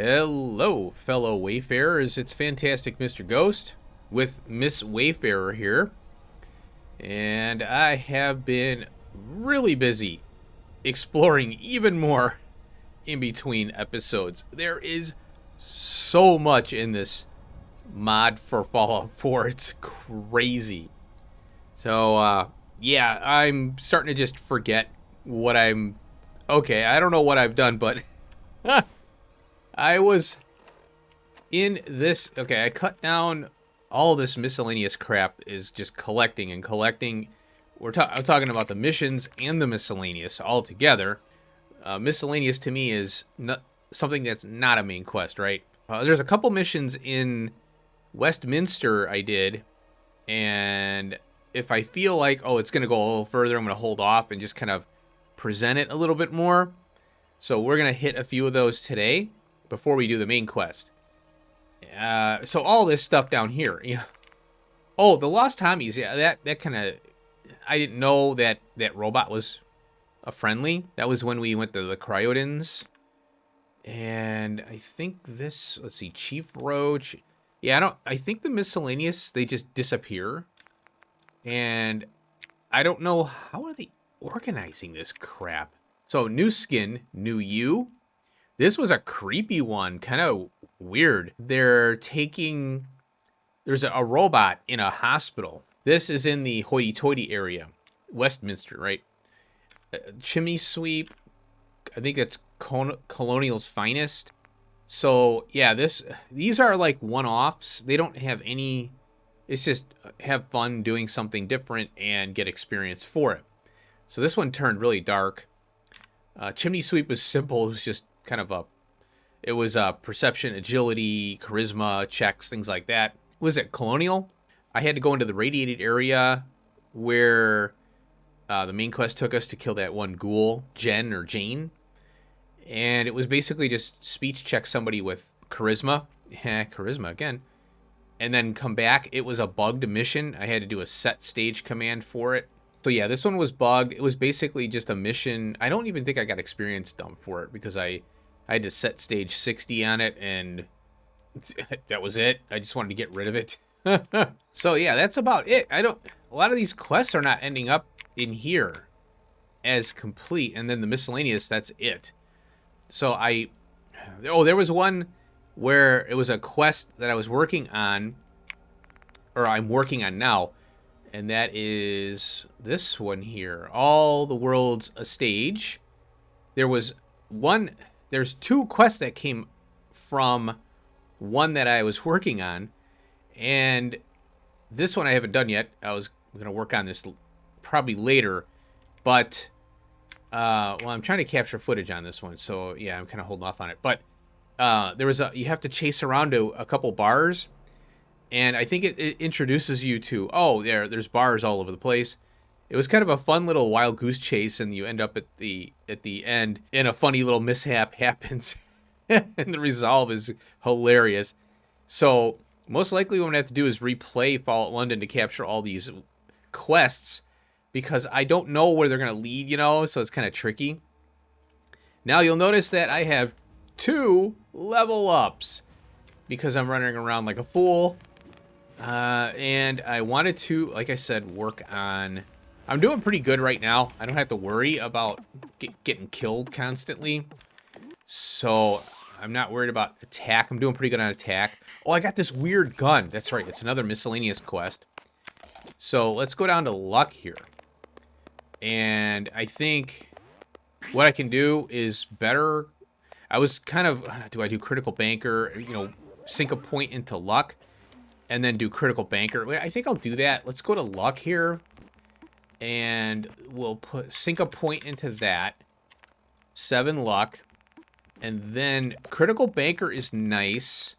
Hello, fellow Wayfarers. It's Fantastic Mr. Ghost with Miss Wayfarer here. And I have been really busy exploring even more in between episodes. There is so much in this mod for Fallout 4. It's crazy. So, yeah, I'm starting to just forget what I'm... Okay, I don't know what I've done, but... I was in this... Okay, I cut down all this miscellaneous crap is just collecting and collecting. I'm talking about the missions and the miscellaneous all together. Miscellaneous to me is something that's not a main quest, right? There's a couple missions in Westminster I did, and if I feel like, oh, it's going to go a little further, I'm going to hold off and just kind of present it a little bit more. So we're going to hit a few of those today before we do the main quest. So all this stuff down here, you know. Oh, the Lost Tommies, yeah, that kind of... I didn't know that robot was a friendly. That was when we went to the Cryodins. And I think this... Let's see, Chief Roach... Yeah, I think the miscellaneous, they just disappear. And I don't know, how are they organizing this crap? So, new skin, new you. This was a creepy one, kind of weird. They're taking... There's a robot in a hospital. This is in the hoity-toity area. Westminster, right? Chimney sweep. I think that's Colonial's finest. So, yeah, these are like one-offs. They don't have any... It's just have fun doing something different and get experience for it. So this one turned really dark. Chimney sweep was simple. It was just kind of it was perception, agility, charisma, checks, things like that. Was it Colonial? I had to go into the radiated area where the main quest took us to kill that one ghoul, Jen or Jane. And it was basically just speech check somebody with charisma. Charisma again. And then come back. It was a bugged mission. I had to do a set stage command for it. So yeah, this one was bugged. It was basically just a mission. I don't even think I got experience dumped for it because I had to set stage 60 on it, and that was it. I just wanted to get rid of it. So yeah, that's about it. A lot of these quests are not ending up in here as complete, and then the miscellaneous, that's it. So there was one where it was a quest that I was working on, or I'm working on now, and that is this one here. All the World's a Stage. There's two quests that came from one that I was working on, and this one I haven't done yet. I was going to work on this probably later, but well, I'm trying to capture footage on this one, so yeah, I'm kind of holding off on it. But you have to chase around to a couple bars, and I think it introduces you to, oh, there's bars all over the place. It was kind of a fun little wild goose chase, and you end up at the end, and a funny little mishap happens, and the resolve is hilarious. So most likely what I'm going to have to do is replay Fallout London to capture all these quests, because I don't know where they're going to lead, so it's kind of tricky. Now you'll notice that I have 2 level ups because I'm running around like a fool. And I wanted to, like I said, work on... I'm doing pretty good right now. I don't have to worry about getting killed constantly. So I'm not worried about attack. I'm doing pretty good on attack. Oh, I got this weird gun. That's right. It's another miscellaneous quest. So let's go down to luck here. And I think what I can do is better... I was kind of... Do I do critical banker? Sink a point into luck and then do critical banker. I think I'll do that. Let's go to luck here. And we'll sink a point into that. 7 luck. And then critical banker is nice.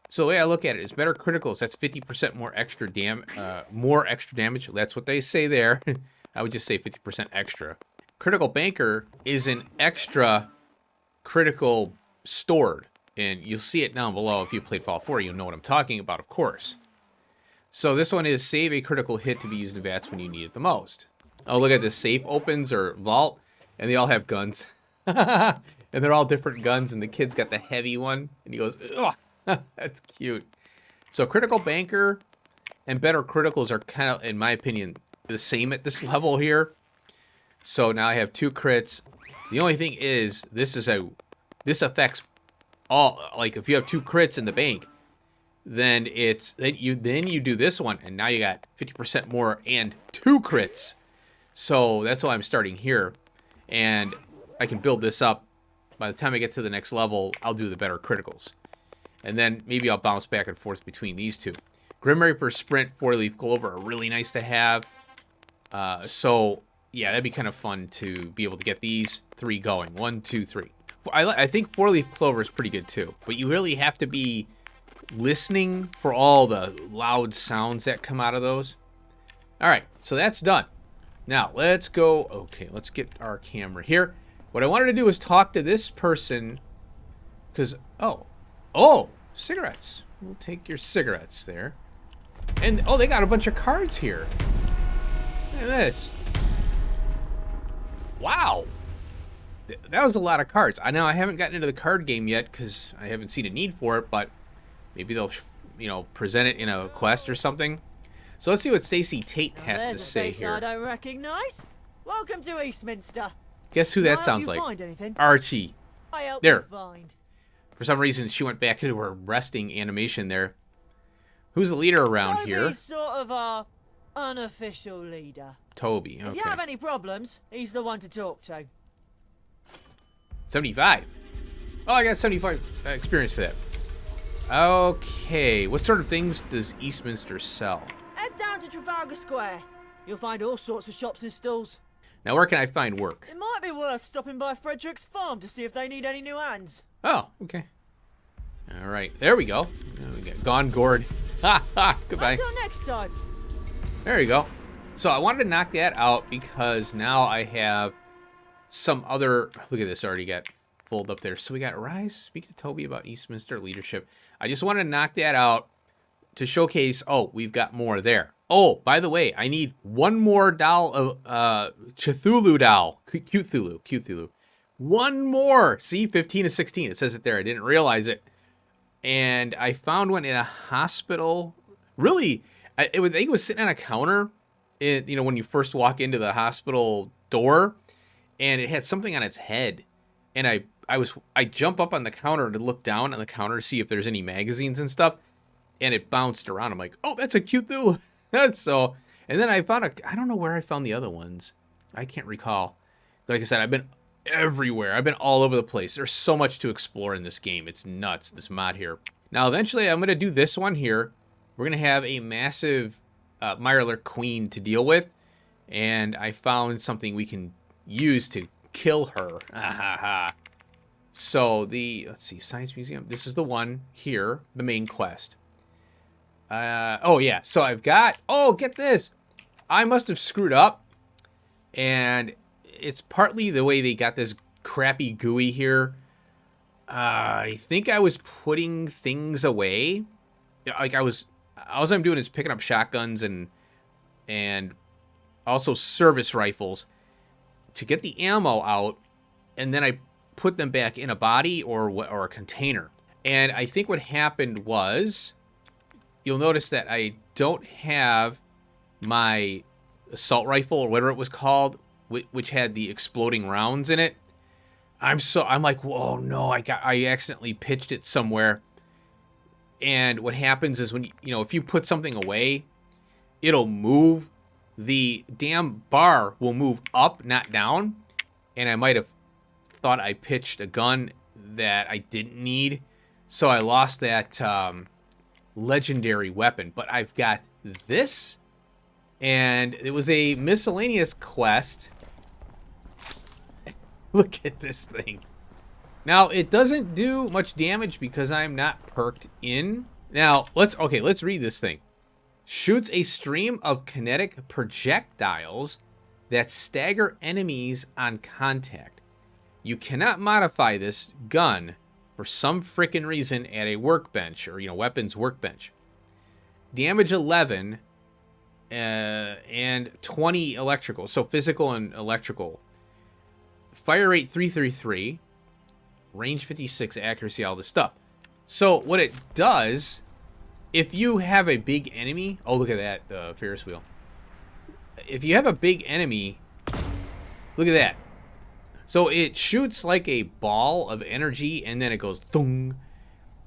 So the way I look at it is better criticals. That's 50% more extra damage. That's what they say there. I would just say 50% extra. Critical banker is an extra critical stored. And you'll see it down below. If you played Fallout 4, you'll know what I'm talking about, of course. So this one is save a critical hit to be used in VATS when you need it the most. Oh, look at this. Safe opens or vault, and they all have guns. and they're all different guns, and the kid's got the heavy one, and he goes, ugh, that's cute. So critical banker and better criticals are kind of, in my opinion, the same at this level here. So now I have 2 crits. The only thing is, this affects all, like if you have 2 crits in the bank, then you do this one, and now you got 50% more and 2 crits. So that's why I'm starting here, and I can build this up. By the time I get to the next level, I'll do the better criticals, and then maybe I'll bounce back and forth between these 2. Grim Reaper Sprint, 4-leaf clover are really nice to have. So yeah, that'd be kind of fun to be able to get these 3 going. 1, 2, 3. I think 4-leaf clover is pretty good too, but you really have to be listening for all the loud sounds that come out of those. All right, so that's done. Now let's go. Okay, let's get our camera here. What I wanted to do is talk to this person, because oh, cigarettes. We'll take your cigarettes there. And oh, they got a bunch of cards here. Look at this. Wow. That was a lot of cards. I know I haven't gotten into the card game yet because I haven't seen a need for it, but maybe they'll, present it in a quest or something. So let's see what Stacy Tate has to say here. I don't recognize. Welcome to Eastminster. Guess who that sounds like? Archie. There. For some reason, she went back into her resting animation there. Who's the leader around here? Toby's sort of our unofficial leader. Toby, okay. If you have any problems, he's the one to talk to. 75. Oh, I got 75 experience for that. Okay, what sort of things does Eastminster sell? Head down to Trafalgar Square. You'll find all sorts of shops and stalls. Now, where can I find work? It might be worth stopping by Frederick's farm to see if they need any new hands. Oh, okay. All right, there we go. We got Gone Gourd. Ha ha, goodbye. Until next time. There you go. So I wanted to knock that out because now I have some other... Look at this, already got fold up there. So we got Rise, speak to Toby about Eastminster leadership. I just wanted to knock that out to showcase, oh, we've got more there. Oh, by the way, I need one more doll of Cthulhu doll. Cthulhu. One more. See, 15 to 16. It says it there. I didn't realize it. And I found one in a hospital. Really, I think it was sitting on a counter, when you first walk into the hospital door, and it had something on its head. And I jump up on the counter to look down on the counter to see if there's any magazines and stuff, and it bounced around. I'm like, oh, that's a Cthulhu. So, and then I found I don't know where I found the other ones. I can't recall. Like I said, I've been everywhere. I've been all over the place. There's so much to explore in this game. It's nuts, this mod here. Now, eventually, I'm going to do this one here. We're going to have a massive Mirelurk Queen to deal with, and I found something we can use to kill her. So, let's see, Science Museum. This is the one here, the main quest. Oh, yeah. So I've got... Oh, get this. I must have screwed up. And it's partly the way they got this crappy GUI here. I think I was putting things away. Like all I'm doing is picking up shotguns and also service rifles to get the ammo out. And then I put them back in a body or a container. And I think what happened was... You'll notice that I don't have my assault rifle or whatever it was called, which had the exploding rounds in it. I'm like, whoa, no, I accidentally pitched it somewhere. And what happens is when if you put something away, it'll move. The damn bar will move up, not down. And I might have thought I pitched a gun that I didn't need, so I lost that. Legendary weapon, but I've got this, and it was a miscellaneous quest. Look at this thing. Now it doesn't do much damage because I'm not perked in. Now let's read this thing. Shoots a stream of kinetic projectiles that stagger enemies on contact. You cannot modify this gun for some frickin' reason at a workbench or, weapons workbench. Damage 11 and 20 electrical. So physical and electrical. fire rate 333, range 56, accuracy, all this stuff. So what it does, if you have a big enemy, oh, look at that, the Ferris wheel. If you have a big enemy, look at that. So it shoots like a ball of energy, and then it goes thung.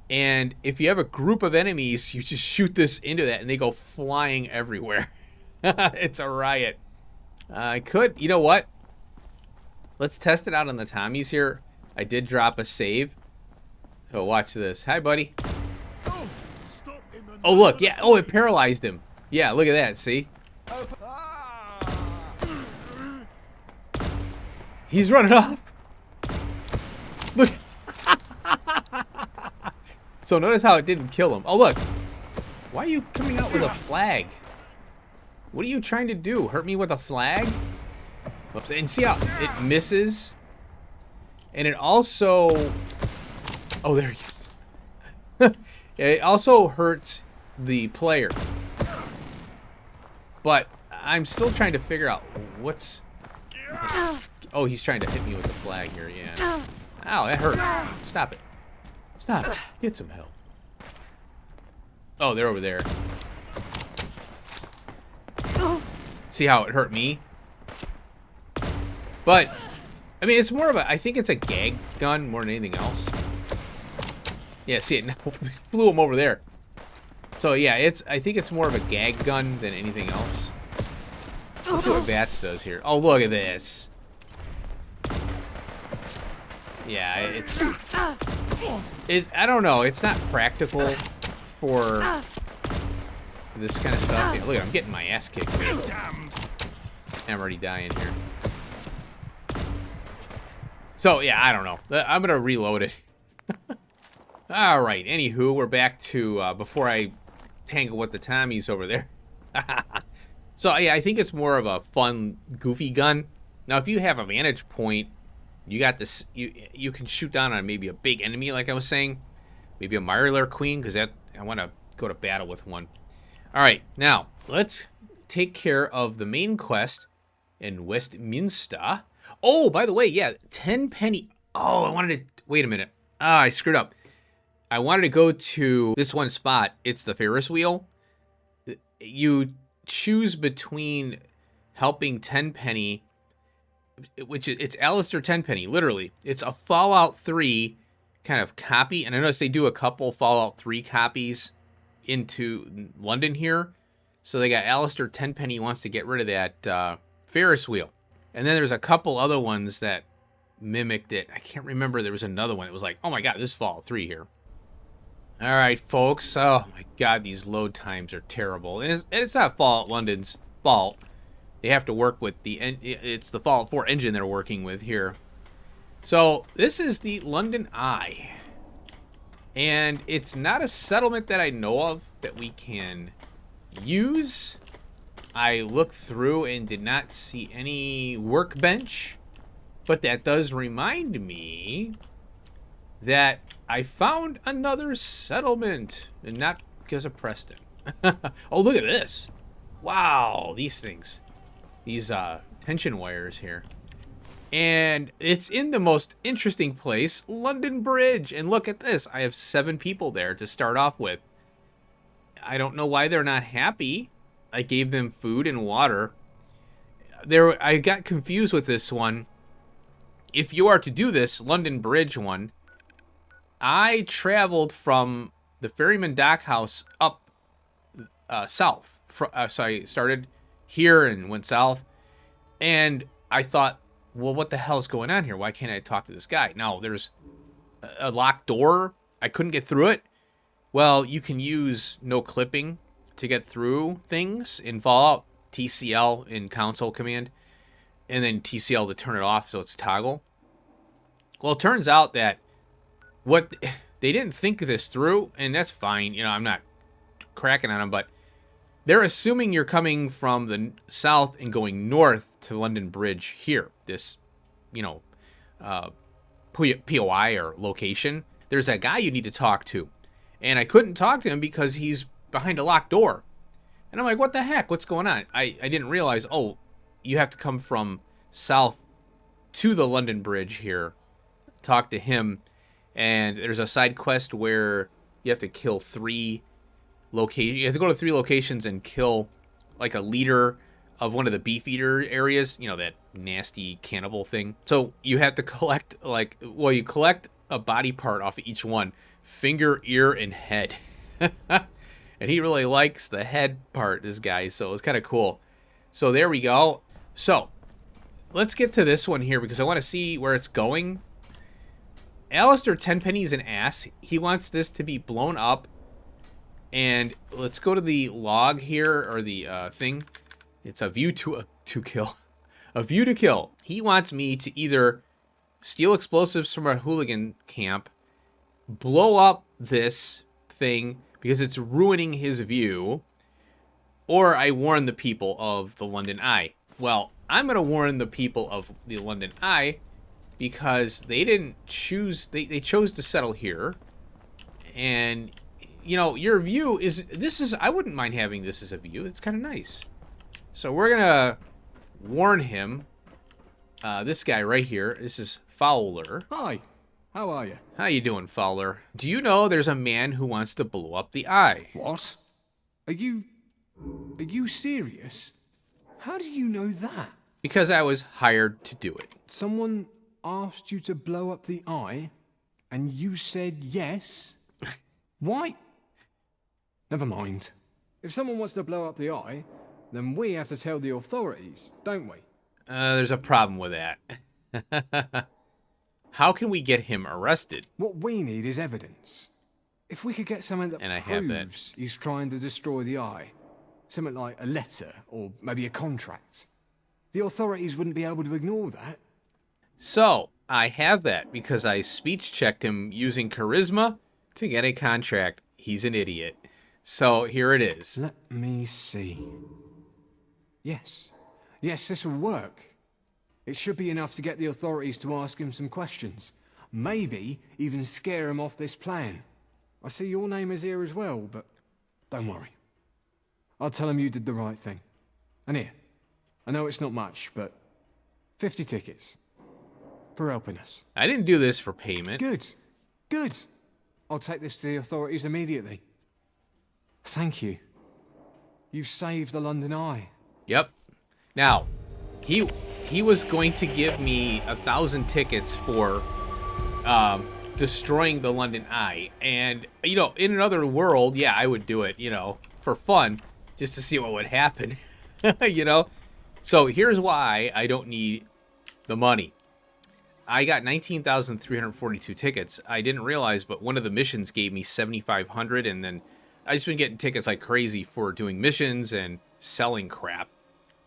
And if you have a group of enemies, you just shoot this into that, and they go flying everywhere. It's a riot. You know what? Let's test it out on the Tommies here. I did drop a save. So watch this. Hi, buddy. Oh, look. Yeah. Oh, it paralyzed him. Yeah, look at that. See? He's running off. Look. So notice how it didn't kill him. Oh, look. Why are you coming out with a flag? What are you trying to do? Hurt me with a flag? And see how it misses? And it also... Oh, there he is. It also hurts the player. But I'm still trying to figure out what's... Oh, he's trying to hit me with the flag here, yeah. Ow, that hurt. Stop it. Stop it. Get some help. Oh, they're over there. See how it hurt me? But, I mean, it's more of a... I think it's a gag gun more than anything else. Yeah, see it now. Flew him over there. So, yeah, I think it's more of a gag gun than anything else. Let's see what VATS does here. Oh, look at this. Yeah, I don't know. It's not practical for this kind of stuff. Yeah, look, I'm getting my ass kicked here. I'm already dying here. So, yeah, I don't know. I'm going to reload it. All right. Anywho, we're back to before I tangle with the Tommies over there. So, yeah, I think it's more of a fun, goofy gun. Now, if you have a vantage point, you got this. You can shoot down on maybe a big enemy, like I was saying. Maybe a Mirelurk Queen, because I want to go to battle with one. All right. Now, let's take care of the main quest in Westminster. Oh, by the way, yeah, 10 penny. Oh, I wanted to... Wait a minute. I screwed up. I wanted to go to this one spot. It's the Ferris wheel. You choose between helping Tenpenny, which it's Alistair Tenpenny, literally. It's a Fallout 3 kind of copy. And I noticed they do a couple Fallout 3 copies into London here. So they got Alistair Tenpenny wants to get rid of that Ferris wheel. And then there's a couple other ones that mimicked it. I can't remember. There was another one. It was like, oh my God, this is Fallout 3 here. All right, folks. Oh my God, these load times are terrible. And it's not Fallout London's fault. They have to work with it's the Fallout 4 engine they're working with here. So this is the London Eye. And it's not a settlement that I know of that we can use. I looked through and did not see any workbench. But that does remind me that I found another settlement. And not because of Preston. Oh, look at this. Wow, these things. These tension wires here. And it's in the most interesting place, London Bridge. And look at this. I have 7 people there to start off with. I don't know why they're not happy. I gave them food and water. I got confused with this one. If you are to do this London Bridge one, I traveled from the Ferryman Dock House up south. So I started here and went south. And I thought, well, what the hell's going on here? Why can't I talk to this guy? Now, there's a locked door. I couldn't get through it. Well, you can use no clipping to get through things in Fallout, TCL in console command, and then TCL to turn it off so it's a toggle. Well, it turns out that they didn't think this through, and that's fine. You know, I'm not cracking on them, but they're assuming you're coming from the south and going north to London Bridge here. This, you know, POI or location. There's a guy you need to talk to. And I couldn't talk to him because he's behind a locked door. And I'm like, what the heck? What's going on? I didn't realize, oh, you have to come from south to the London Bridge here, talk to him, and there's a side quest where you have to kill 3 locations. You have to go to 3 locations and kill like a leader of one of the beef eater areas, you know, that nasty cannibal thing. So you have to collect you collect a body part off of each one, finger, ear, and head. And he really likes the head part, this guy, so it's kind of cool. So there we go. So let's get to this one here because I want to see where it's going. Alistair Tenpenny's an ass. He wants this to be blown up. And let's go to the log here, or the thing. It's a view to kill. A view to kill. He wants me to either steal explosives from a hooligan camp, blow up this thing because it's ruining his view, or I warn the people of the London Eye. Well, I'm going to warn the people of the London Eye because they didn't choose, they chose to settle here. And, you know, your view is, I wouldn't mind having this as a view. It's kind of nice. So we're going to warn him. This guy right here, this is Fowler. Hi, how are you? How you doing, Fowler? Do you know there's a man who wants to blow up the Eye? What? Are you serious? How do you know that? Because I was hired to do it. Someone asked you to blow up the Eye, and you said yes? Why? Never mind. If someone wants to blow up the Eye, then we have to tell the authorities, don't we? There's a problem with that. How can we get him arrested? What we need is evidence. If we could get something that proves he's trying to destroy the Eye, something like a letter or maybe a contract, the authorities wouldn't be able to ignore that. So, I have that because I speech checked him using charisma to get a contract. He's an idiot. So, here it is. Let me see. Yes, this will work. It should be enough to get the authorities to ask him some questions. Maybe even scare him off this plan. I see your name is here as well, but don't worry. I'll tell him you did the right thing. And here, I know it's not much, but 50 tickets for helping us. I didn't do this for payment. Good. I'll take this to the authorities immediately. Thank you. You've saved the London Eye. Yep. Now, he was going to give me 1,000 tickets for destroying the London Eye. And, you know, in another world, yeah, I would do it, you know, for fun, just to see what would happen, you know? So here's why I don't need the money. I got 19,342 tickets. I didn't realize, but one of the missions gave me 7,500, and then I just been getting tickets like crazy for doing missions and selling crap.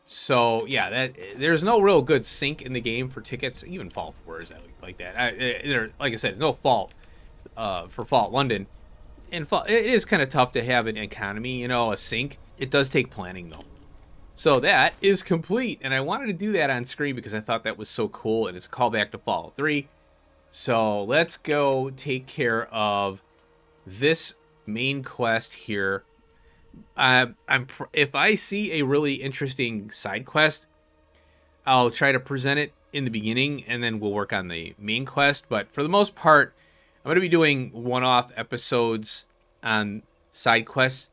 So yeah, there's no real good sync in the game for tickets. Even Fallout 4 is like that. Like I said, no fault for Fallout London, and it is kind of tough to have an economy, you know, a sync. It does take planning though. So that is complete, and I wanted to do that on screen because I thought that was so cool, and it's a callback to Fallout 3. So let's go take care of this main quest here. If I see a really interesting side quest, I'll try to present it in the beginning, and then we'll work on the main quest. But for the most part, I'm going to be doing one-off episodes on side quests.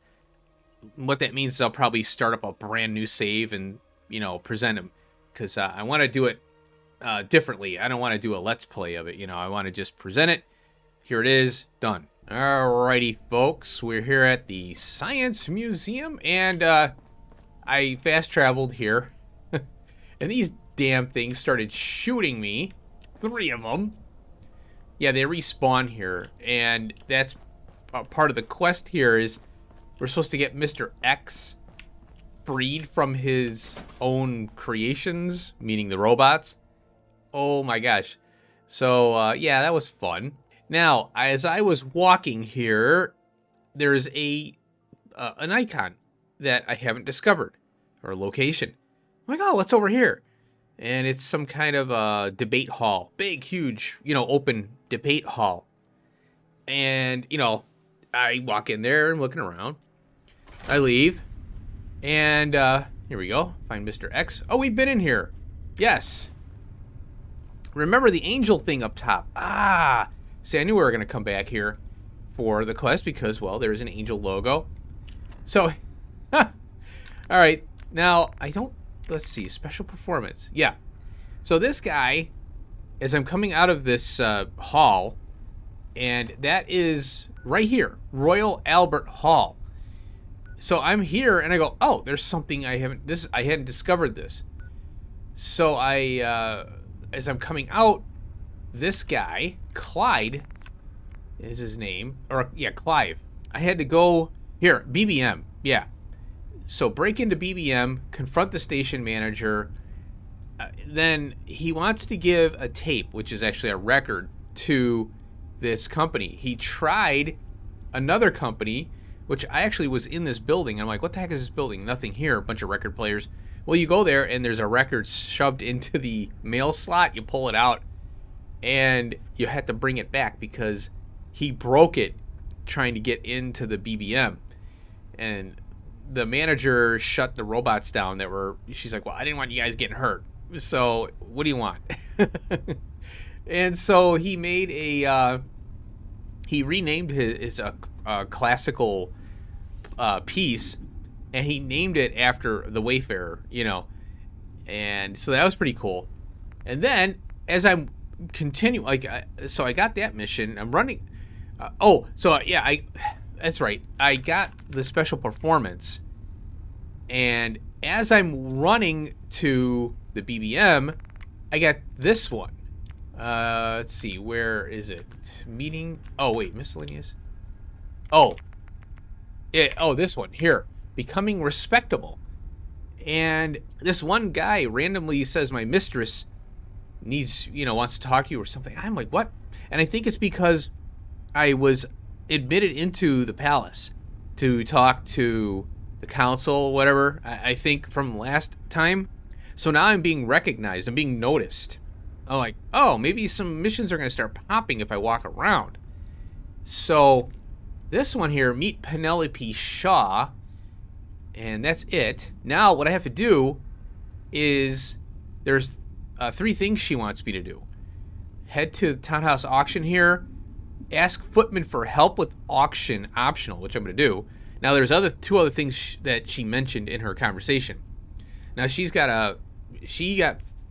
What that means is I'll probably start up a brand new save and, you know, present them, because I want to do it differently. I don't want to do a let's play of it, you know. I want to just present it. Here it is, done. Alrighty, folks, we're here at the Science Museum, and I fast traveled here, and these damn things started shooting me. 3 of them. Yeah, they respawn here, and that's part of the quest here is we're supposed to get Mr. X freed from his own creations, meaning the robots. Oh my gosh. So, yeah, that was fun. Now, as I was walking here, there's an icon that I haven't discovered, or a location. I'm like, oh, what's over here? And it's some kind of a debate hall. Big, huge, you know, open debate hall. And, you know, I walk in there and looking around. I leave. And here we go. Find Mr. X. Oh, we've been in here. Yes. Remember the angel thing up top. Ah, see, I knew we were going to come back here for the quest because, well, there's an angel logo. So, all right. Now, let's see, special performance. Yeah. So this guy, as I'm coming out of this hall, and that is right here, Royal Albert Hall. So I'm here, and I go, oh, there's something I hadn't discovered this. So as I'm coming out, this guy, Clyde, is his name, or yeah, Clive. I had to go here, BBM, yeah. So break into BBM, confront the station manager. Then he wants to give a tape, which is actually a record, to this company. He tried another company, which I actually was in this building. I'm like, what the heck is this building? Nothing here, a bunch of record players. Well, you go there, and there's a record shoved into the mail slot. You pull it out, and you have to bring it back because he broke it trying to get into the BBM. And the manager shut the robots down she's like, well, I didn't want you guys getting hurt. So what do you want? And so he made he renamed his classical piece, and he named it after the Wayfarer, and so that was pretty cool. And then as I'm continuing, so I got that mission. I'm running. That's right. I got the special performance, and as I'm running to the BBM, I got this one. Let's see, where is it? Meeting. Oh wait, miscellaneous. This one here. Becoming respectable. And this one guy randomly says my mistress wants to talk to you or something. I'm like, what? And I think it's because I was admitted into the palace to talk to the council, whatever, I think from last time. So now I'm being recognized. I'm being noticed. I'm like, oh, maybe some missions are going to start popping if I walk around. So this one here, meet Penelope Shaw, and that's it. Now what I have to do is there's 3 things she wants me to do. Head to the townhouse auction here. Ask footman for help with auction, optional, which I'm going to do. Now there's 2 other things that she mentioned in her conversation. Now she got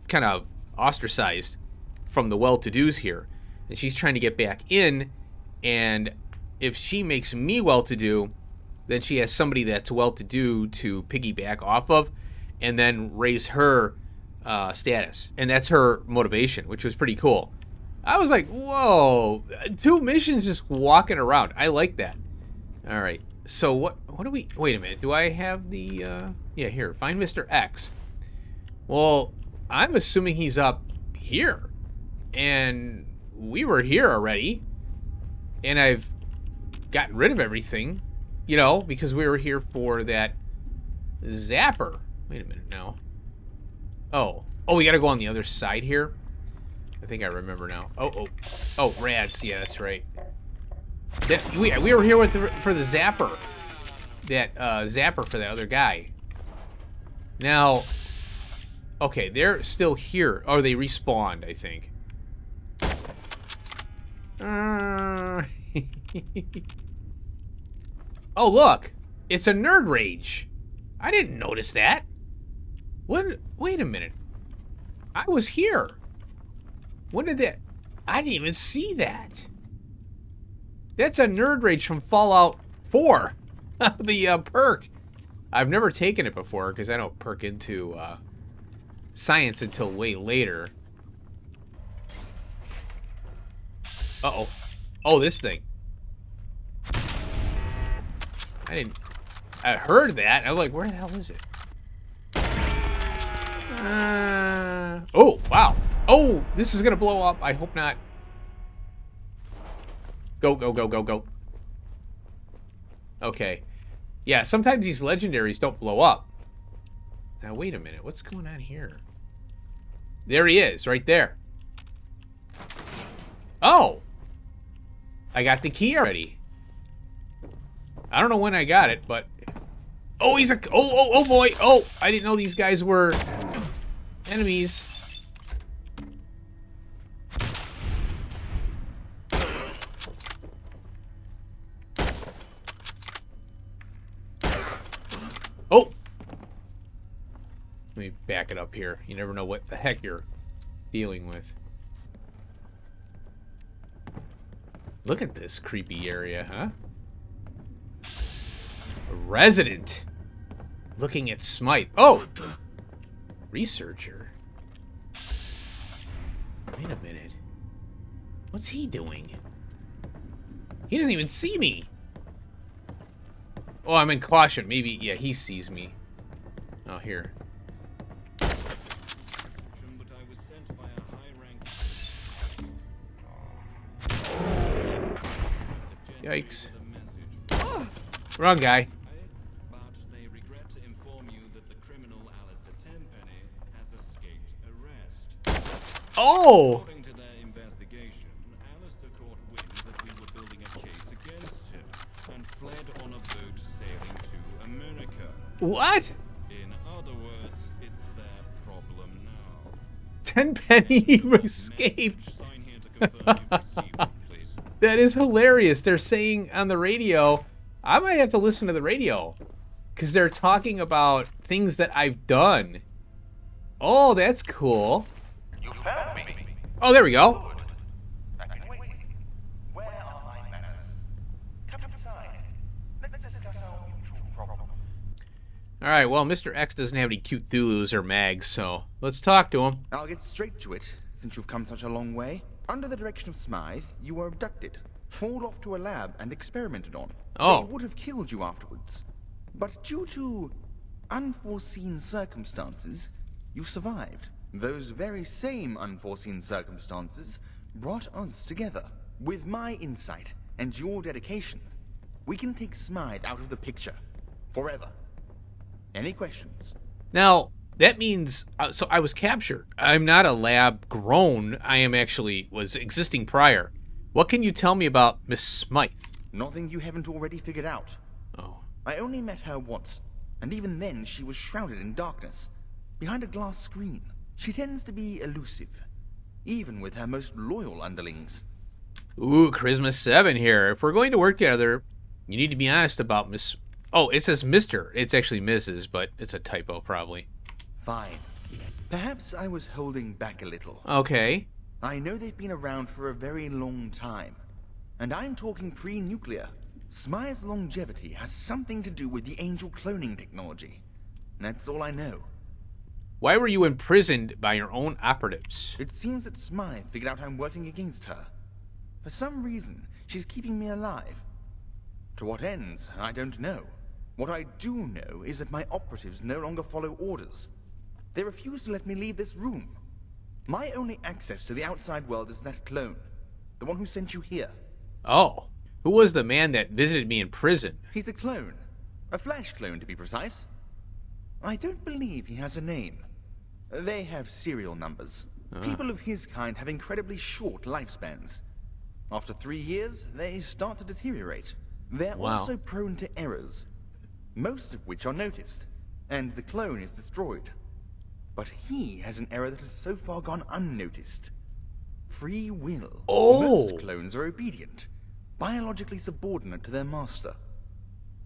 kind of ostracized from the well-to-dos here, and she's trying to get back in. And if she makes me well-to-do, then she has somebody that's well-to-do to piggyback off of, and then raise her status. And that's her motivation, which was pretty cool. I was like, whoa, 2 missions just walking around. I like that. All right. So what do we, wait a minute. Do I have the, yeah, here, find Mr. X. Well, I'm assuming he's up here. And we were here already. And I've gotten rid of everything, because we were here for that zapper. Wait a minute now. Oh, we got to go on the other side here. I think I remember now. Oh, rads. Yeah, that's right. We were here for the zapper. That zapper for that other guy. Now, okay, they're still here. Oh, they respawned, I think. Oh, look. It's a nerd rage. I didn't notice that. What? Wait a minute. I was here. When did that? I didn't even see that. That's a nerd rage from Fallout 4. The perk. I've never taken it before because I don't perk into science until way later. Uh-oh. Oh, this thing. I heard that. I'm like, where the hell is it? Oh, wow. Oh, this is going to blow up. I hope not. Go, go, go, go, go. Okay. Yeah, sometimes these legendaries don't blow up. Now, wait a minute. What's going on here? There he is, right there. Oh! I got the key already. I don't know when I got it, but... Oh, he's a... Oh, boy. Oh, I didn't know these guys were enemies. back it up here. You never know what the heck you're dealing with. Look at this creepy area, huh? A resident. Looking at Smythe. Oh! Researcher. Wait a minute. What's he doing? He doesn't even see me. Oh, I'm in caution. Maybe, yeah, he sees me. Oh, here. Yikes. Wrong guy. Oh! According to their investigation, Alistair caught wind that we were building a case against him and fled on a boat sailing to America. What? In other words, it's their problem now. Tenpenny escaped. Sign here to confirm you've received it, please. That is hilarious. They're saying on the radio, I might have to listen to the radio because they're talking about things that I've done. Oh, that's cool. You found me. Oh, there we go. Good. I've been waiting. Where are my manners? Come inside. Let's discuss our mutual problem. All right, well, Mr. X doesn't have any cute Thulus or mags, so let's talk to him. I'll get straight to it, since you've come such a long way. Under the direction of Smythe, you were abducted, hauled off to a lab, and experimented on. Oh. They would have killed you afterwards. But due to unforeseen circumstances, you survived. Those very same unforeseen circumstances brought us together. With my insight and your dedication, we can take Smythe out of the picture. Forever. Any questions? Now, that means, so I was captured. I'm not a lab grown. I am actually, was existing prior. What can you tell me about Miss Smythe? Nothing you haven't already figured out. Oh. I only met her once, and even then she was shrouded in darkness, behind a glass screen. She tends to be elusive, even with her most loyal underlings. Ooh, Charisma 7 here. If we're going to work together, you need to be honest about Miss... Oh, it says Mr. It's actually Mrs., but it's a typo, probably. Fine. Perhaps I was holding back a little. Okay. I know they've been around for a very long time, and I'm talking pre-nuclear. Smythe's longevity has something to do with the angel cloning technology. That's all I know. Why were you imprisoned by your own operatives? It seems that Smythe figured out I'm working against her. For some reason, she's keeping me alive. To what ends, I don't know. What I do know is that my operatives no longer follow orders. They refuse to let me leave this room. My only access to the outside world is that clone, the one who sent you here. Oh. Who was the man that visited me in prison? He's a clone. A flash clone, to be precise. I don't believe he has a name. They have serial numbers. People of his kind have incredibly short lifespans. After 3 years, they start to deteriorate. They're Wow. also prone to errors, most of which are noticed, and the clone is destroyed. But he has an error that has so far gone unnoticed. Free will. Oh. Most clones are obedient, biologically subordinate to their master.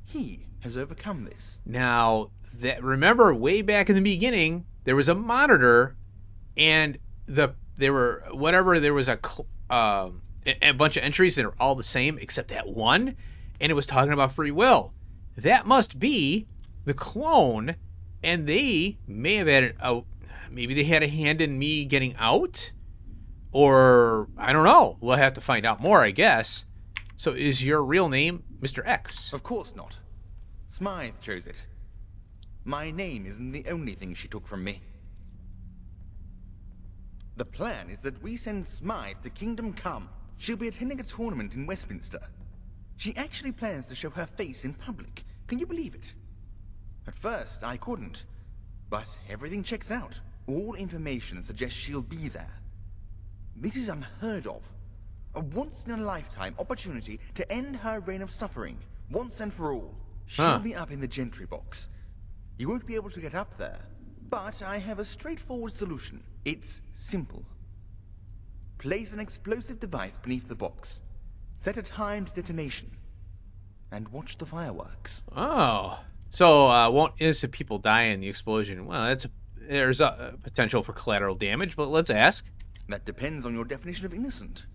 He has overcome this. Now, that remember way back in the beginning, there was a monitor, and there was a bunch of entries that are all the same except that one, and it was talking about free will. That must be the clone, and they may have had maybe they had a hand in me getting out, or I don't know. We'll have to find out more, I guess. So, is your real name Mr. X? Of course not. Smythe chose it. My name isn't the only thing she took from me. The plan is that we send Smythe to Kingdom Come. She'll be attending a tournament in Westminster. She actually plans to show her face in public. Can you believe it? At first, I couldn't. But everything checks out. All information suggests she'll be there. This is unheard of. A once-in-a-lifetime opportunity to end her reign of suffering, once and for all. She'll be up in the Gentry box. You won't be able to get up there, but I have a straightforward solution. It's simple. Place an explosive device beneath the box. Set a timed detonation. And watch the fireworks. Oh. So, won't innocent people die in the explosion? Well, there's a potential for collateral damage, but let's ask. That depends on your definition of innocent.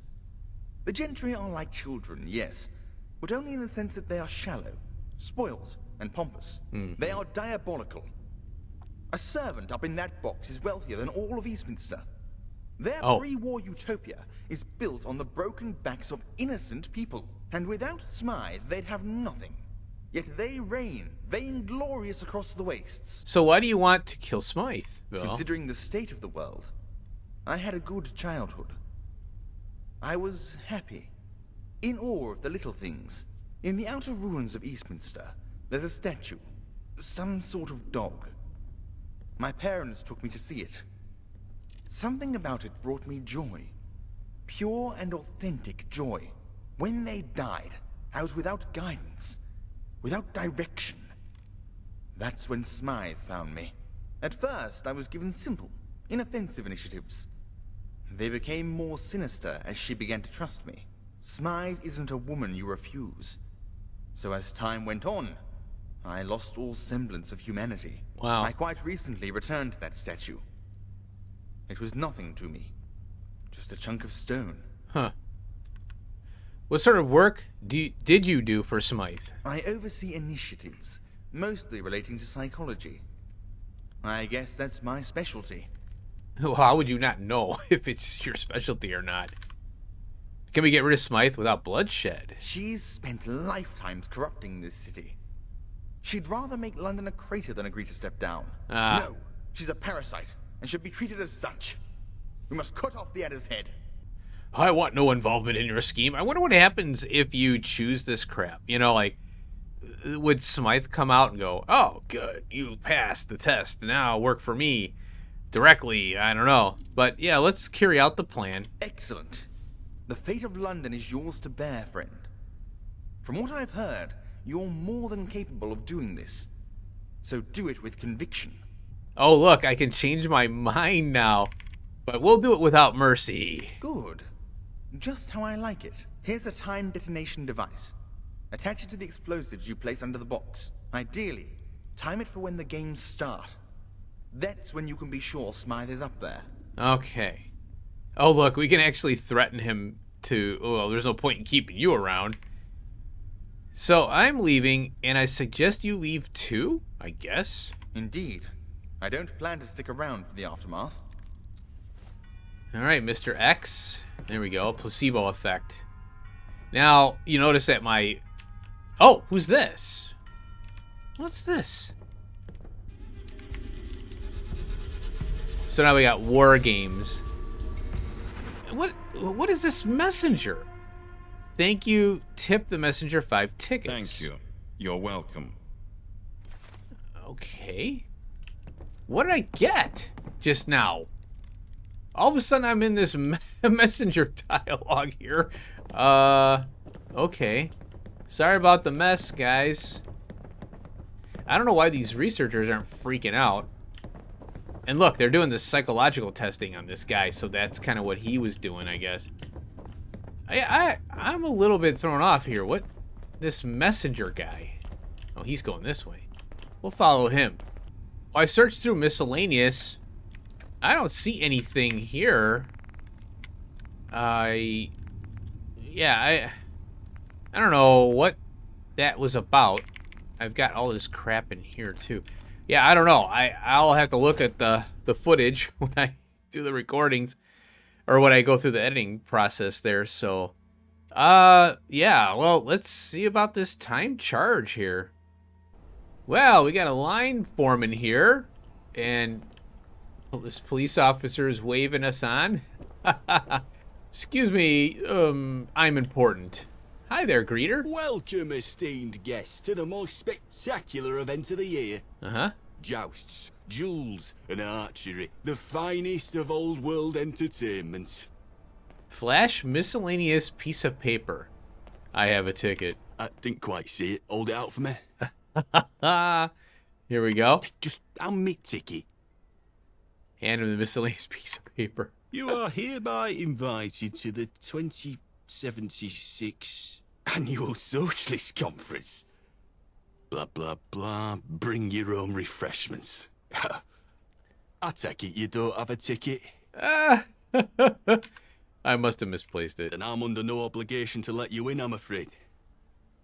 The gentry are like children, yes, but only in the sense that they are shallow, spoiled, and pompous. They are diabolical. A servant up in that box is wealthier than all of Eastminster. Their pre-war utopia is built on the broken backs of innocent people, and without Smythe, they'd have nothing. Yet they reign, vainglorious across the wastes. So why do you want to kill Smythe, Bill? Considering the state of the world, I had a good childhood. I was happy, in awe of the little things. In the outer ruins of Eastminster, there's a statue, some sort of dog. My parents took me to see it. Something about it brought me joy. Pure and authentic joy. When they died, I was without guidance, without direction. That's when Smythe found me. At first, I was given simple, inoffensive initiatives. They became more sinister as she began to trust me. Smythe isn't a woman you refuse. So as time went on, I lost all semblance of humanity. Wow. I quite recently returned to that statue. It was nothing to me. Just a chunk of stone. Huh. What sort of work did you do for Smythe? I oversee initiatives, mostly relating to psychology. I guess that's my specialty. Well, how would you not know if it's your specialty or not? Can we get rid of Smythe without bloodshed? She's spent lifetimes corrupting this city. She'd rather make London a crater than agree to step down. No, she's a parasite, and should be treated as such. We must cut off the adder's head. I want no involvement in your scheme. I wonder what happens if you choose this crap. You know, like, would Smythe come out and go, oh, good, you passed the test, now work for me directly? I don't know. But yeah, let's carry out the plan. Excellent. The fate of London is yours to bear, friend. From what I've heard, you're more than capable of doing this. So do it with conviction. Oh, look, I can change my mind now. But we'll do it without mercy. Good. Just how I like it. Here's a time detonation device. Attach it to the explosives you place under the box. Ideally, time it for when the games start. That's when you can be sure Smythe is up there. Okay. Oh, look, we can actually threaten him to... well, there's no point in keeping you around. So I'm leaving, and I suggest you leave too, I guess. Indeed. I don't plan to stick around for the aftermath. All right, Mr. X. There we go, placebo effect. Now, you notice that my... oh, who's this? What's this? So now we got war games. What is this messenger? Thank you. Tip the messenger 5 tickets. Thank you. You're welcome. Okay. What did I get just now? All of a sudden I'm in this messenger dialogue here. Okay. Sorry about the mess, guys. I don't know why these researchers aren't freaking out. And look, they're doing this psychological testing on this guy, so that's kind of what he was doing, I guess. I'm a little bit thrown off here. What? This messenger guy. Oh, he's going this way. We'll follow him. I searched through miscellaneous. I don't see anything here. I don't know what that was about. I've got all this crap in here too. Yeah, I don't know. I'll have to look at the footage when I do the recordings, or when I go through the editing process there. So, yeah. Well, let's see about this time charge here. Well, we got a line foreman here, and this police officer is waving us on. Excuse me, I'm important. Hi there, greeter. Welcome, esteemed guests, to the most spectacular event of the year. Uh-huh. Jousts, duels, and archery. The finest of old world entertainment. Flash miscellaneous piece of paper. I have a ticket. I didn't quite see it. Hold it out for me. Here we go. Just hand me ticket. Hand him the miscellaneous piece of paper. You are hereby invited to the 2076 Annual Socialist Conference. Blah, blah, blah. Bring your own refreshments. I take it you don't have a ticket, Ah, I must have misplaced it. and I'm under no obligation to let you in, I'm afraid.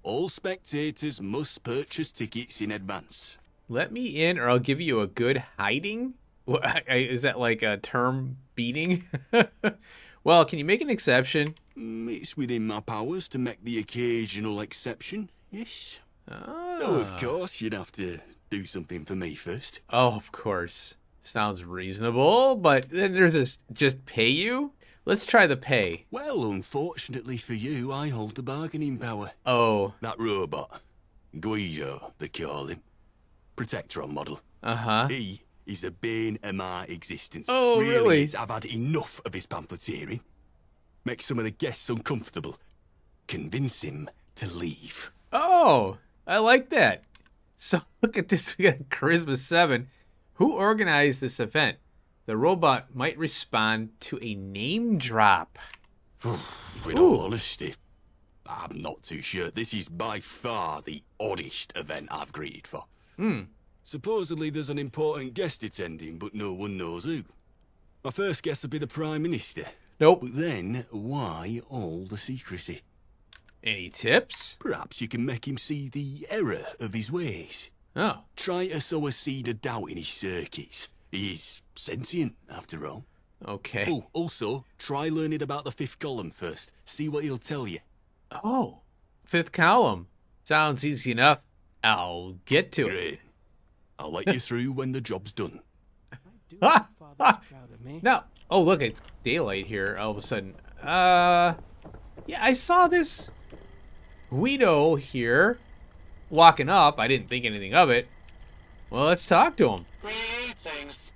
All spectators must purchase tickets in advance. Let me in or I'll give you a good hiding? Is that like a term beating? Well, can you make an exception? It's within my powers to make the occasional exception, yes. Oh, Though, of course, you'd have to do something for me first. Oh, of course. Sounds reasonable, but then there's this just pay you? Let's try the pay. Well, unfortunately for you, I hold the bargaining power. Oh, That robot, Guido, they call him. Protectron model. uh-huh. He is the bane of my existence. Oh, really? is. I've had enough of his pamphleteering. Make some of the guests uncomfortable. Convince him to leave. Oh, I like that. So look at this. We got Charisma 7. Who organized this event? The robot might respond to a name drop. With all honesty, I'm not too sure. This is by far the oddest event I've greeted for. Supposedly there's an important guest attending, but no one knows who. My first guess would be the Prime Minister. Nope. But then, why all the secrecy? Any tips? Perhaps you can make him see the error of his ways. Oh, Try to sow a seed of doubt in his circuits. He is sentient, after all. okay. Oh, also, try learning about the fifth column first. See what he'll tell you. Oh, fifth column. Sounds easy enough. I'll get to it. Great. I'll let you through when the job's done. Ah, ah. Now, oh look, it's daylight here all of a sudden. Yeah, I saw this Guido here walking up. I didn't think anything of it. Well, let's talk to him. Greetings.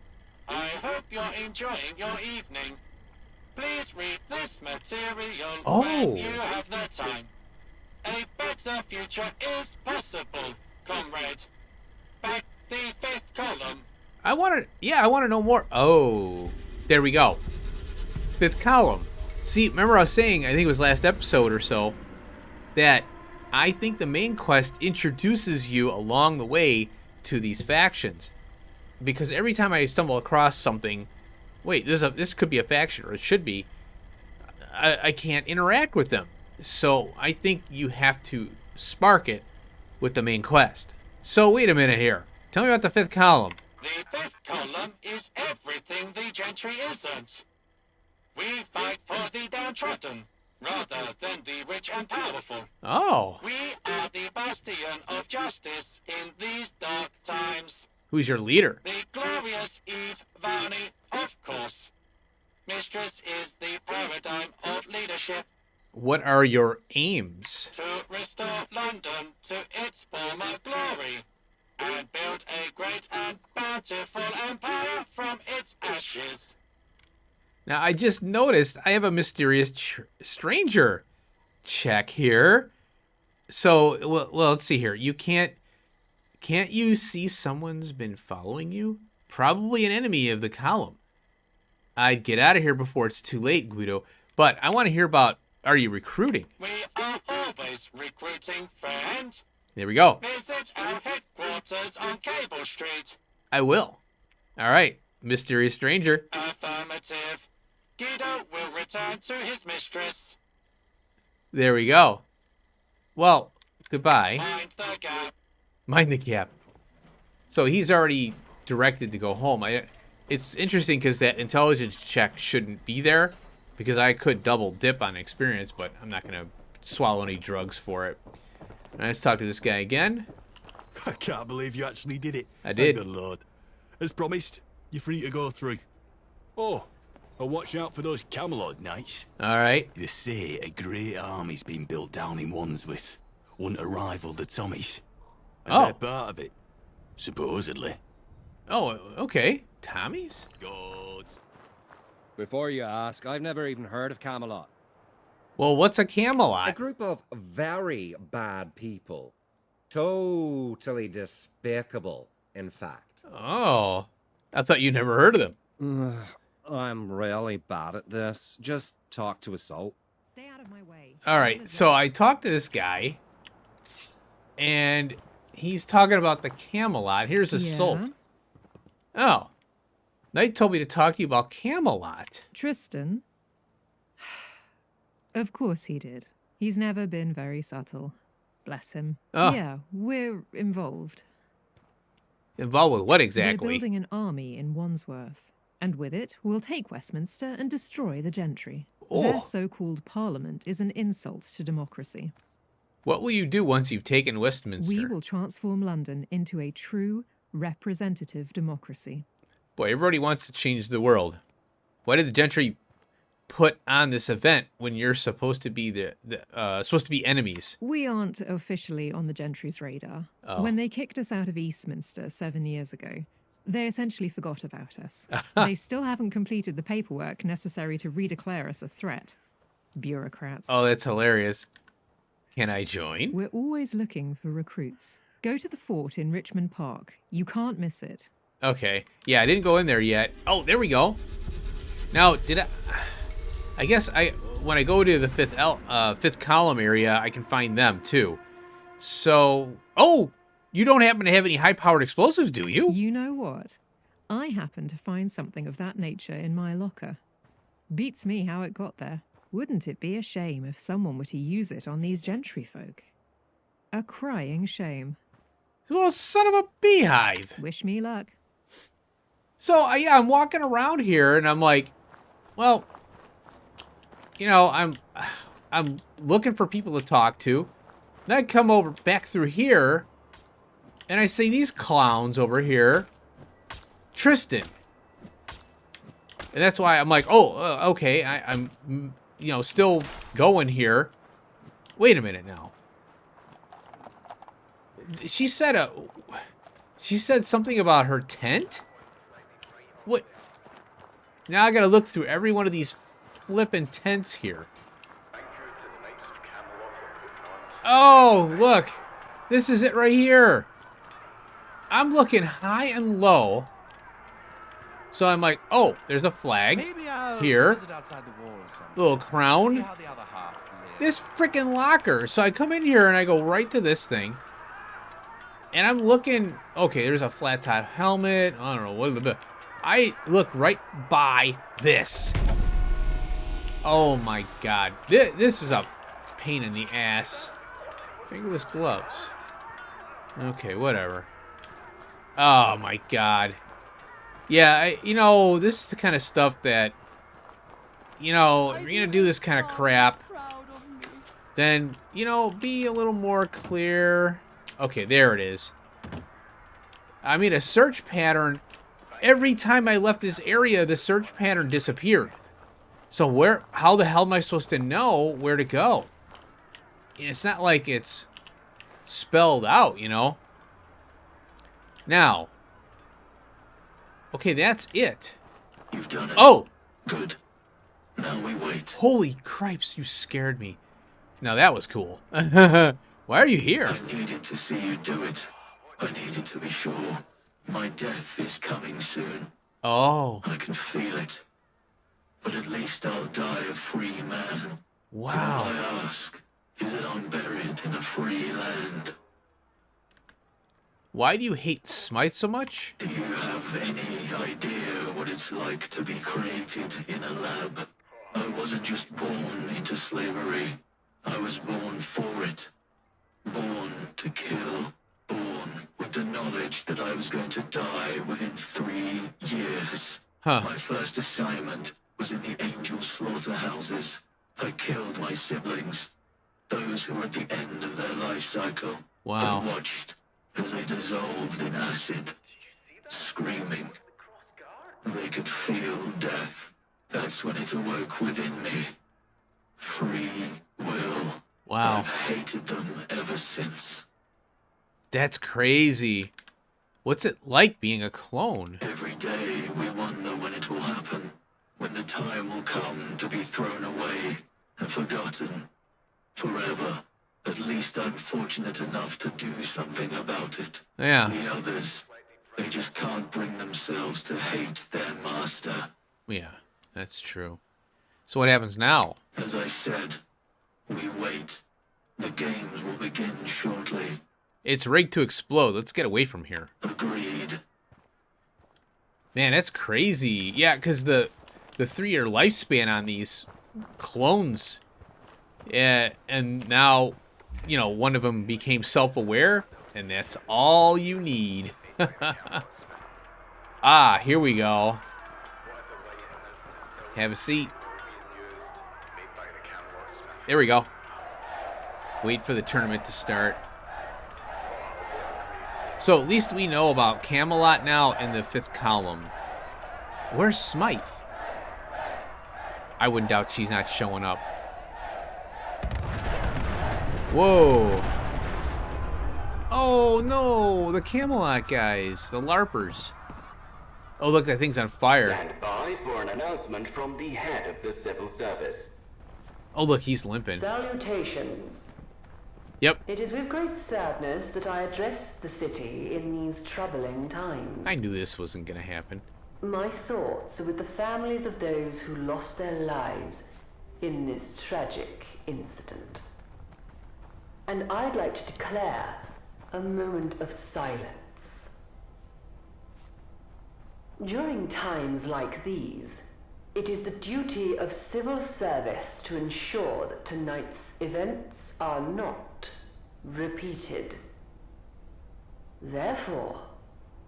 I hope you're enjoying your evening. Please read this material when you have the time. A better future is possible, comrade. Back the fifth column. I want to know more. Oh, there we go. Fifth column. See, remember I was saying, I think it was last episode or so, that I think the main quest introduces you along the way to these factions. Because every time I stumble across something, wait, this could be a faction, or it should be, I can't interact with them. So I think you have to spark it with the main quest. So wait a minute here. Tell me about the fifth column. The fifth column is everything the gentry isn't. We fight for the downtrodden, rather than the rich and powerful. Oh, We are the bastion of justice in these dark times. who's your leader? The glorious Eve Varney, of course. Mistress is the paradigm of leadership What are your aims? to restore London to its former glory and build a great and bountiful empire from its ashes. Now, I just noticed I have a mysterious stranger check here. So, well, let's see here. Can't you see someone's been following you? Probably an enemy of the column. I'd get out of here before it's too late, Guido. But I want to hear about, are you recruiting? We are always recruiting, friend. There we go. Visit our headquarters on Cable Street. I will. All right, mysterious stranger. Affirmative. Guido will return to his mistress. There we go. Well, goodbye. Mind the gap. Mind the gap. So he's already directed to go home. It's interesting because that intelligence check shouldn't be there because I could double dip on experience, but I'm not going to swallow any drugs for it. Now, let's talk to this guy again. I can't believe you actually did it. I did. Thank the Lord. As promised, you're free to go through. Oh, and watch out for those Camelot knights. All right. They say a great army's been built down in Wandsworth. One to rival the Tommies. And Oh. they're part of it. Supposedly. Oh, okay. Tommy's? Gods. Before you ask, I've never even heard of Camelot. Well, what's a A Camelot? group of very bad people. Totally despicable, in fact. Oh, I thought you never heard of them. I'm really bad at this. Just talk to Assault. Stay out of my way. All right, so I talked to this guy, and he's talking about the Camelot. Here's Assault. Oh, Knight told me to talk to you about Camelot. Tristan? Of course he did. He's never been very subtle. Bless him. Oh. Yeah, we're involved. Involved with what exactly? We're building an army in Wandsworth. And with it, we'll take Westminster and destroy the gentry. Oh. Their so-called parliament is an insult to democracy. What will you do once you've taken Westminster? We will transform London into a true representative democracy. Boy, everybody wants to change the world. Why did the gentry put on this event when you're supposed to be supposed to be enemies? We aren't officially on the gentry's radar. Oh. When they kicked us out of Eastminster 7 years ago, they essentially forgot about us. They still haven't completed the paperwork necessary to redeclare us a threat. Bureaucrats. Oh, that's hilarious. Can I join? We're always looking for recruits. Go to the fort in Richmond Park. You can't miss it. Okay. Yeah, I didn't go in there yet. Oh, there we go. Now, I guess when I go to the fifth column area, I can find them too. So, oh, you don't happen to have any high-powered explosives, do you? You know what? I happen to find something of that nature in my locker. Beats me how it got there. Wouldn't it be a shame if someone were to use it on these gentry folk? A crying shame. Well, son of a beehive. Wish me luck. So, yeah, I'm walking around here, and I'm like, well, you know, I'm looking for people to talk to. Then I come over back through here, and I see these clowns over here. Tristan. And that's why I'm like, oh, okay, I'm, you know, still going here. Wait a minute now. She said something about her tent? What? Now I gotta look through every one of these flippin' tents here. Oh, look. This is it right here. I'm looking high and low. So I'm like, oh, there's a flag here. Little crown. This freaking locker. So I come in here and I go right to this thing. And I'm looking, okay, there's a flat top helmet. I don't know what. I look right by this. Oh my God. This is a pain in the ass. Fingerless gloves. Okay, whatever. Oh my God. Yeah, you know, this is the kind of stuff that, you know, if you're going to do this kind of crap, then, you know, be a little more clear. Okay, there it is. I mean, a search pattern. Every time I left this area, the search pattern disappeared. So how the hell am I supposed to know where to go? It's not like it's spelled out, you know? Now. Okay, that's it. You've done it. Oh! Good. Now we wait. Holy cripes, you scared me. Now that was cool. Why are you here? I needed to see you do it. I needed to be sure. My death is coming soon. Oh. I can feel it. But at least I'll die a free man. Wow. All I ask is that I'm buried in a free land. Why do you hate Smythe so much? Do you have any idea what it's like to be created in a lab? I wasn't just born into slavery. I was born for it. Born to kill. Born with the knowledge that I was going to die within 3 years. Huh. My first assignment was in the angel slaughterhouses. I killed my siblings. Those who were at the end of their life cycle. Wow. I watched as they dissolved in acid, screaming. They could feel death. That's when it awoke within me. Free will. Wow. I've hated them ever since. That's crazy. What's it like being a clone? Every day we wonder when it will happen. When the time will come to be thrown away and forgotten. Forever. At least I'm fortunate enough to do something about it. Yeah. The others, they just can't bring themselves to hate their master. Yeah, that's true. So what happens now? As I said, we wait. The games will begin shortly. It's rigged to explode. Let's get away from here. Agreed. Man, that's crazy. Yeah, because the 3-year lifespan on these clones, and now, you know, one of them became self-aware, and that's all you need. Ah, here we go. Have a seat. There we go. Wait for the tournament to start. So at least we know about Camelot now in the 5th column. Where's Smythe? I wouldn't doubt she's not showing up. Whoa. Oh no, the Camelot guys, the LARPers. Oh look, that thing's on fire. Stand by for an announcement from the head of the civil service. Oh look, he's limping. Salutations. Yep. It is with great sadness that I address the city in these troubling times. I knew this wasn't gonna happen. My thoughts are with the families of those who lost their lives in this tragic incident. And I'd like to declare a moment of silence. During times like these, it is the duty of civil service to ensure that tonight's events are not repeated. Therefore,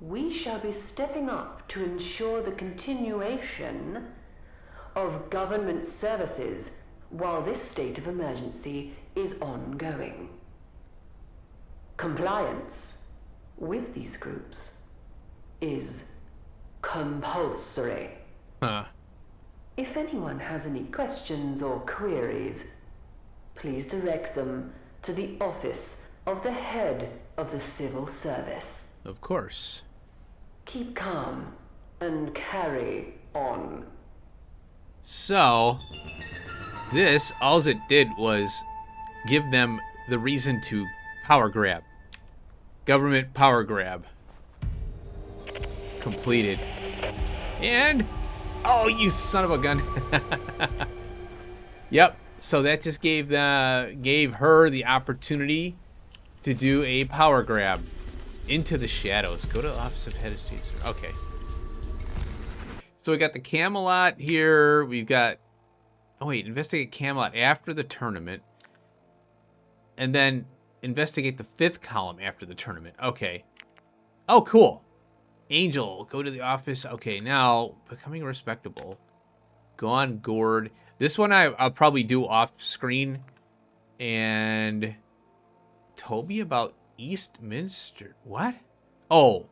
we shall be stepping up to ensure the continuation of government services while this state of emergency is ongoing. Compliance with these groups is compulsory. Huh. If anyone has any questions or queries, please direct them to the office of the head of the civil service. Of course. Keep calm and carry on. So, this, all it did was give them the reason to power grab. Government power grab. Completed. And, oh, you son of a gun. Yep, so that just gave her the opportunity to do a power grab into the shadows. Go to the office of head of state. Okay. So we got the Camelot here. We've got, oh wait, investigate Camelot after the tournament. And then investigate the 5th column after the tournament. Okay. Oh, cool. Angel, go to the office. Okay, now, becoming respectable. Go on Gourd. This one I'll probably do off screen. And Toby about Eastminster. What? Oh.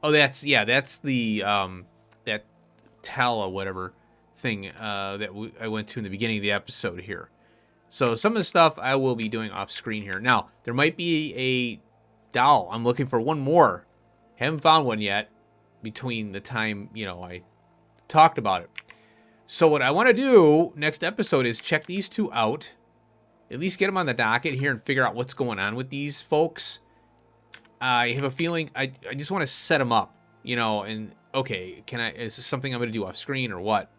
Oh, that's, yeah, that's the, that Tala, whatever thing that I went to in the beginning of the episode here. So some of the stuff I will be doing off screen here. Now, there might be a doll. I'm looking for one more. Haven't found one yet between the time, you know, I talked about it. So what I want to do next episode is check these two out. At least get them on the docket here and figure out what's going on with these folks. I have a feeling I just want to set them up, you know, and okay, is this something I'm going to do off screen or what?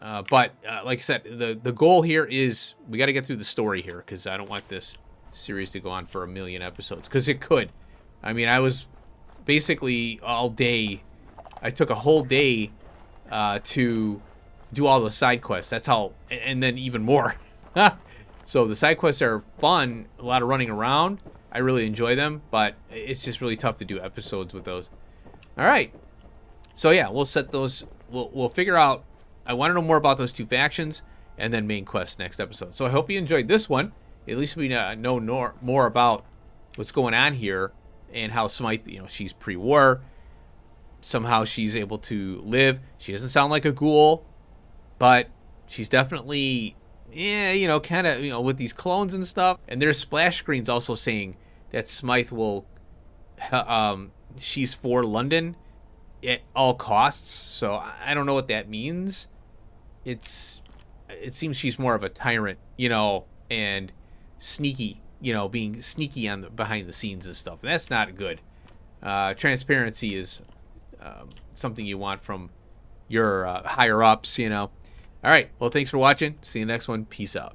But like I said, the goal here is we got to get through the story here because I don't want this series to go on for 1 million episodes because it could. I mean, I was basically all day. I took a whole day to do all the side quests. That's how, and then even more. So the side quests are fun, a lot of running around. I really enjoy them, but it's just really tough to do episodes with those. All right. So yeah, we'll set those. We'll figure out. I want to know more about those two factions and then main quest next episode. So I hope you enjoyed this one. At least we know more about what's going on here and how Smythe, you know, she's pre-war. Somehow she's able to live. She doesn't sound like a ghoul, but she's definitely, yeah, you know, kind of, you know, with these clones and stuff. And there's splash screens also saying that Smythe will, she's for London at all costs. So I don't know what that means. It seems she's more of a tyrant, you know, and sneaky, you know, being sneaky on the behind the scenes and stuff. And that's not good. Transparency is something you want from your higher ups, you know. All right. Well, thanks for watching. See you next one. Peace out.